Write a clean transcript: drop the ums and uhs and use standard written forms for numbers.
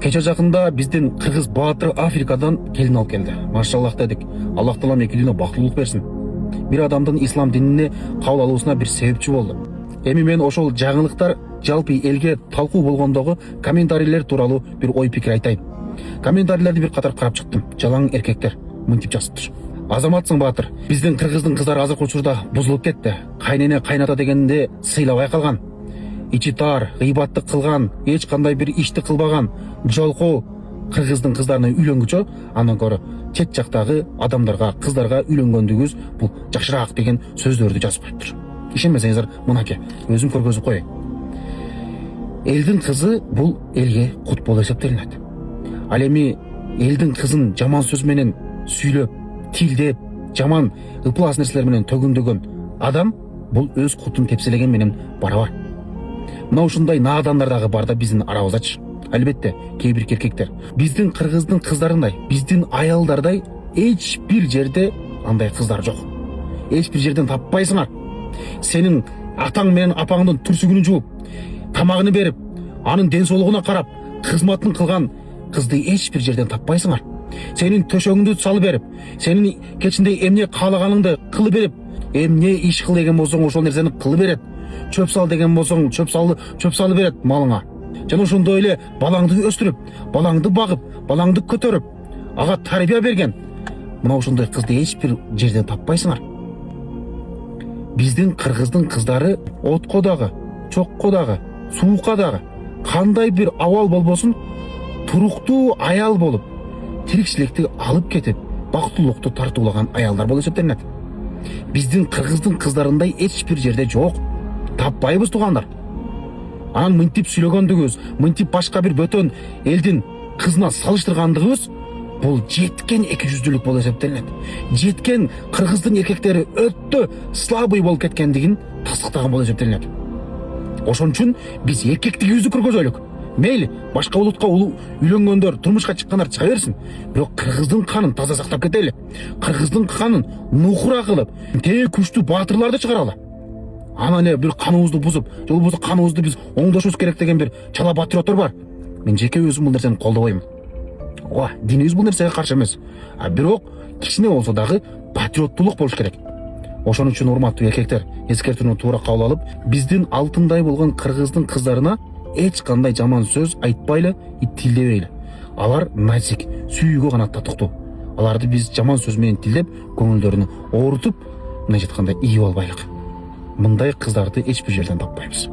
Кече жакында биздин кыргыз баатыры Африкадан келин алып келди. Машаллах дедик. Аллах таалам экилүүнө бактылык берсин. Бир адамдын ислам динине кабыл алуусуна бир себепчи болду. Эми мен ошол жаңылыктар жалпы элге талкуу болгондогу комментарийлер тууралуу бир ой пикир айтайын. Комментарийлерди бир катар карап чыктым. Жалаң эркектер мынтип жазыптыр. Азаматсың баатыр, биздин кыргыздын кыздары азыркы учурда бузулуп кетти. Кайнене кайната дегенди сыйлабай калган. Ичи тар, гыйбатты кылган, эч кандай бир ишти кылбаган жолкоо кыргыздын кыздарына үйлөнгүчө, андан көрө чет жактагы адамдарга, кыздарга үйлөнгөндүгүбүз бул жакшыраак деген сөздөрдү жазып коюптур. Ишенбесеңиздер, мынаке, өзүм көргөзүп коеюн. Элдин кызы бул элге кут болуп эсептелинет. Ал эми элдин кызын жаман сөз менен сүйлөп, тилдеп, жаман ыплас нерселер менен төгүндөгөн адам бул өз кутун тепселеген менен барабар. Мына ушундай наадандар дагы бар да биздин арабыздачы. Албетте, кээ бир эркектер биздин кыргыздын кыздарындай, биздин аялдардай эч бир жерде андай кыздар жок. Эч бир жерден таппайсыңар. Сенин атаң менен апаңдын түрсүгүнү жууп, тамагын берип, анын ден соолугуна карап, кызматын кылган кызды эч бир жерден таппайсыңар. Сенин төшөгүңдү салып берип, сенин кечинде эмне каалаганыңды кылып берип, эмне иш кыл деген болсоң ошол нерсени кылып берет. Чөп сал деген болсоң чөп салып берет малыңа. Жана ошондой эле балаңды өстүрүп, балаңды багып, балаңды көтөрүп, ага тарбия берген. Мына ошондой кызды эч бир жерден таппайсыңар. Биздин кыргыздын кыздары отко дагы, чокко дагы, суукка дагы кандай бир абал болбосун туруктуу аял болуп, тирикчиликти алып кетип, бактылыкту тартуулаган аялдар болуп эсептелинет. Биздин кыргыздын кыздарындай эч бир жерде жок. Таппайбыз тугандар. Анан мынтип сүйлөгөндүгүбүз, мынтип башка бир бөтөн элдин кызына салыштыргандыгыбыз бул жеткен эки жүздүүлүк болуп эсептелинет. Жеткен кыргыздын эркектери өтө слабый болуп кеткендигин тастыктаган болуп эсептелинет. Ошон үчүн биз эркектигибизди көргөзөлүк. Мейли, башка улутка үйлөнгөндөр, турмушка чыккандар чыга берсин. Бирок кыргыздын канын таза сактап кетели. Кыргыздын канын нухура кылып, тээ күчтүү баатырларды чыгаралы. Анан эле бир каныбызды бузуп, же болбосо каныбызды биз оңдошубуз керек деген бир чала патриоттор бар. Мен жеке өзүм бул нерсени колдобойм. Ооба, динибиз бул нерсеге каршы эмес. Бирок кичине болсо дагы патриоттулук болуш керек. Ошон үчүн урматтуу эркектер, эскертүүнү туура кабыл алып, биздин алтындай болгон кыргыздын кыздарына эч кандай жаман сөз айтпайлы, тилдебейли. Алар назик, сүйүүгө гана татыктуу. Аларды биз жаман сөз менен тилдеп, көңүлдөрүнү оорутуп, мына жаткандай ийип албайлык. Мындай кыздарды эч бир жерден таппайбыз.